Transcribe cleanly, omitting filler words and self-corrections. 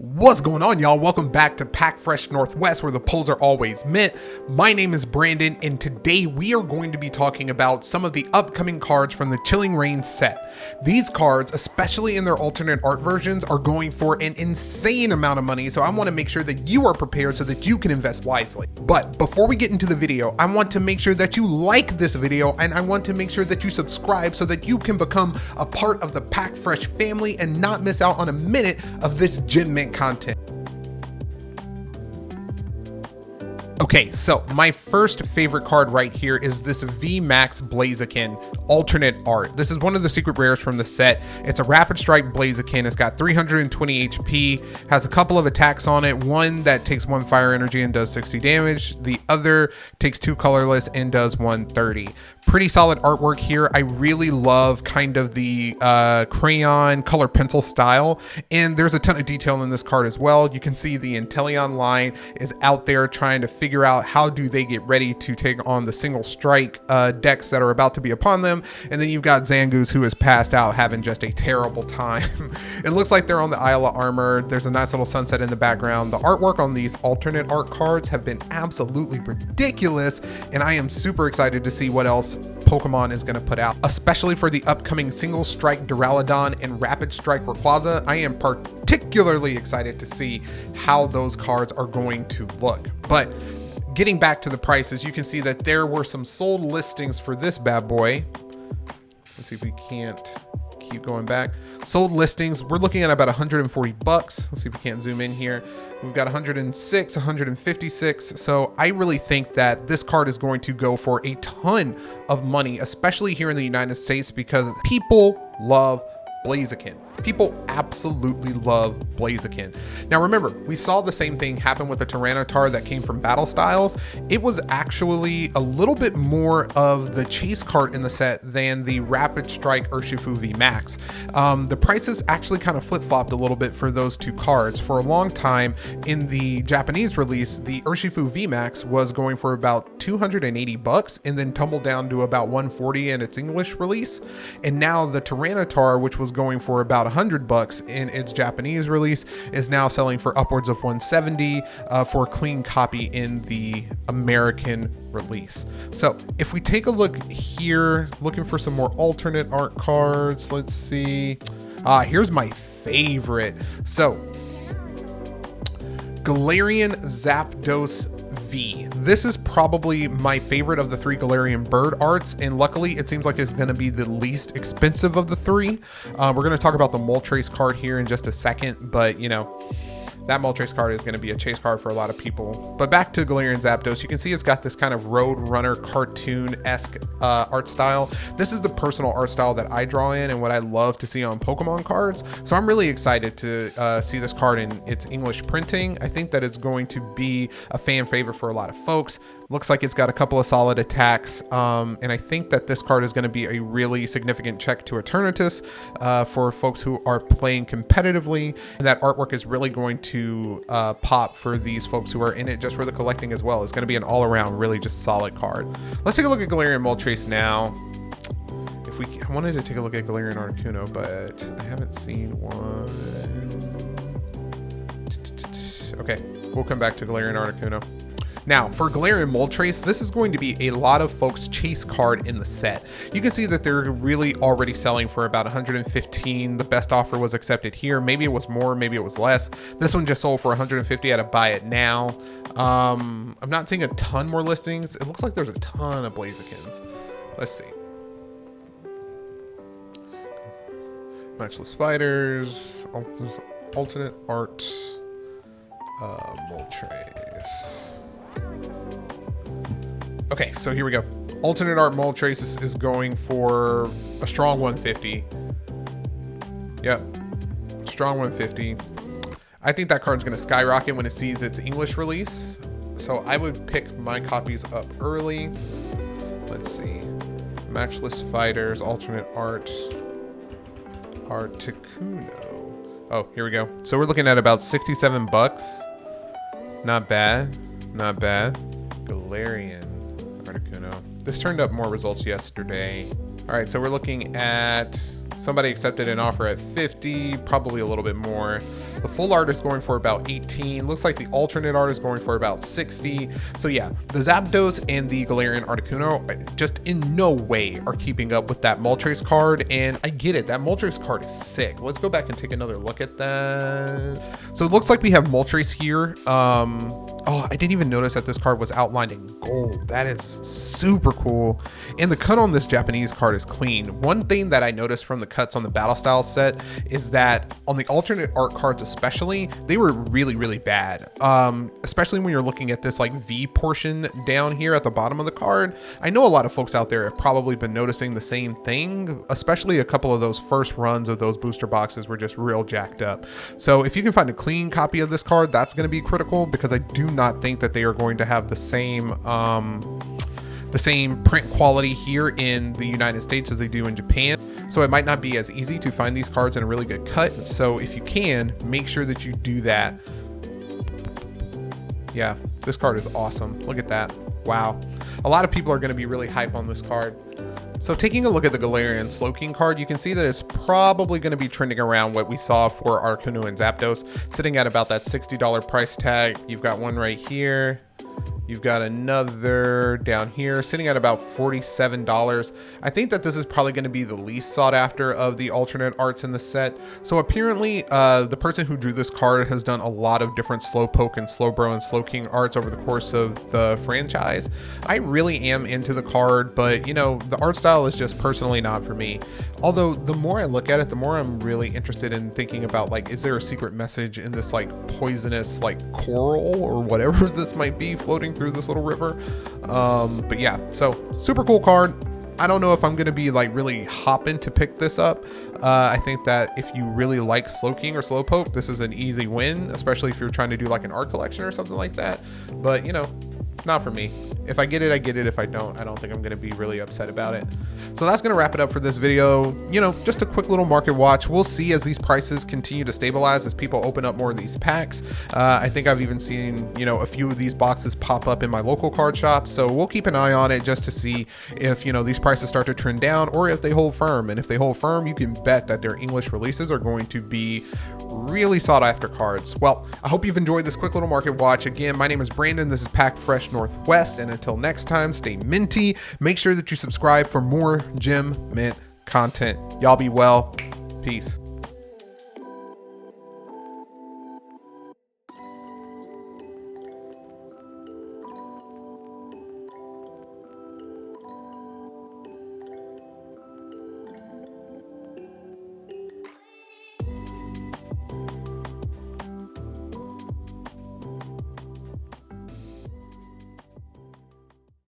What's going on, y'all? Welcome back to Pack Fresh Northwest, where the polls are always mint. My name is Brandon, and today we are going to be talking about some of the upcoming cards from the Chilling Reign set. These cards, especially in their alternate art versions, are going for an insane amount of money, so I want to make sure that you are prepared so that you can invest wisely. But before we get into the video, I want to make sure that you like this video, and I want to make sure that you subscribe so that you can become a part of the Pack Fresh family and not miss out on a minute of this gem mint content. Okay, so my first favorite card right here is this VMAX Blaziken alternate art. This is one of the secret rares from the set. It's a Rapid Strike Blaziken. It's got 320 HP, has a couple of attacks on it. One that takes 1 fire energy and does 60 damage. The other takes 2 colorless and does 130. Pretty solid artwork here. I really love kind of the crayon color pencil style, and there's a ton of detail in this card as well. You can see the Inteleon line is out there trying to figure out how do they get ready to take on the single strike decks that are about to be upon them. And then you've got Zangoose, who is passed out having just a terrible time. It looks like they're on the Isle of Armor. There's a nice little sunset in the background. The artwork on these alternate art cards have been absolutely ridiculous, and I am super excited to see what else Pokemon is going to put out, especially for the upcoming single strike Duraludon and Rapid Strike Rayquaza. I am particularly excited to see how those cards are going to look. But getting back to the prices, you can see that there were some sold listings for this bad boy. Let's see if we can't keep going back. Sold listings, we're looking at about 140 bucks. Let's see if we can't zoom in here. We've got 106, 156. So I really think that this card is going to go for a ton of money, especially here in the United States, because people love Blaziken. People absolutely love Blaziken. Now remember, we saw the same thing happen with the Tyranitar that came from Battle Styles. It was actually a little bit more of the chase card in the set than the Rapid Strike Urshifu VMAX. The prices actually kind of flip-flopped a little bit for those two cards. For a long time in the Japanese release, the Urshifu VMAX was going for about 280 bucks and then tumbled down to about 140 in its English release. And now the Tyranitar, which was going for about 100 bucks in its Japanese release, is now selling for upwards of 170 for a clean copy in the American release. So if we take a look here, looking for some more alternate art cards, let's see. Here's my favorite. So Galerian Zapdos V. This is probably my favorite of the 3 Galarian bird arts, and luckily it seems like it's going to be the least expensive of the 3. We're going to talk about the Moltres card here in just a second, but you know, that Moltres card is going to be a chase card for a lot of people. But back to Galerian Zapdos, you can see it's got this kind of Road Runner cartoon-esque art style. This is the personal art style that I draw in and what I love to see on Pokemon cards. So I'm really excited to see this card in its English printing. I think that it's going to be a fan favorite for a lot of folks. Looks like it's got a couple of solid attacks, and I think that this card is going to be a really significant check to Eternatus for folks who are playing competitively, and that artwork is really going to pop for these folks who are in it just for the collecting as well. It's going to be an all-around really just solid card. Let's take a look at Galarian Moltres now. I wanted to take a look at Galerian Articuno, but I haven't seen one. Okay, we'll come back to Galerian Articuno. Now, for Galarian Moltres, this is going to be a lot of folks' chase card in the set. You can see that they're really already selling for about 115. The best offer was accepted here. Maybe it was more, maybe it was less. This one just sold for 150 at a buy it now. I'm not seeing a ton more listings. It looks like there's a ton of Blazikens. Let's see. Matchless Spiders, alternate art, Moltres. Okay, so here we go. Alternate art Moltres is going for a strong 150. Yep, strong 150. I think that card's going to skyrocket when it sees its English release. So I would pick my copies up early. Let's see. Matchless Fighters, alternate art, Articuno. Oh, here we go. So we're looking at about 67 bucks. Not bad, not bad. Galerian Articuno. This turned up more results yesterday. All right, so we're looking at Somebody accepted an offer at 50, probably a little bit more. The full art is going for about 18. Looks like the alternate art is going for about 60. So yeah, the Zapdos and the Galerian Articuno just in no way are keeping up with that Moltres card. And I get it, that Moltres card is sick. Let's go back and take another look at that. So it looks like we have Moltres here. Oh, I didn't even notice that this card was outlined in gold. That is super cool. And the cut on this Japanese card is clean. One thing that I noticed from the cuts on the Battle Style set is that on the alternate art cards especially, they were really, really bad. Especially when you're looking at this like V portion down here at the bottom of the card. I know a lot of folks out there have probably been noticing the same thing, especially a couple of those first runs of those booster boxes were just real jacked up. So if you can find a clean copy of this card, that's going to be critical, because I do not think that they are going to have the same print quality here in the United States as they do in Japan. So it might not be as easy to find these cards in a really good cut. So if you can, make sure that you do that. Yeah, this card is awesome. Look at that. Wow. A lot of people are going to be really hype on this card. So taking a look at the Galarian Slowking card, you can see that it's probably going to be trending around what we saw for Articuno and Zapdos, sitting at about that $60 price tag. You've got one right here. You've got another down here sitting at about $47. I think that this is probably going to be the least sought after of the alternate arts in the set. So apparently the person who drew this card has done a lot of different Slowpoke and Slowbro and Slowking arts over the course of the franchise. I really am into the card, but you know, the art style is just personally not for me. Although the more I look at it, the more I'm really interested in thinking about, like, is there a secret message in this like poisonous like coral or whatever this might be floating through this little river. But yeah, so super cool card. I don't know if I'm gonna be like really hopping to pick this up. I think that if you really like Slowking or Slowpoke, this is an easy win, especially if you're trying to do like an art collection or something like that. But you know, not for me. If I get it, I get it. If I don't think I'm going to be really upset about it. So that's going to wrap it up for this video. You know, just a quick little market watch. We'll see as these prices continue to stabilize, as people open up more of these packs. I think I've even seen, you know, a few of these boxes pop up in my local card shop. So we'll keep an eye on it just to see if, you know, these prices start to trend down or if they hold firm. And if they hold firm, you can bet that their English releases are going to be really sought after cards. Well, I hope you've enjoyed this quick little market watch. Again, my name is Brandon. This is Pack Fresh Northwest. And until next time, stay minty. Make sure that you subscribe for more Gem Mint content. Y'all be well. Peace.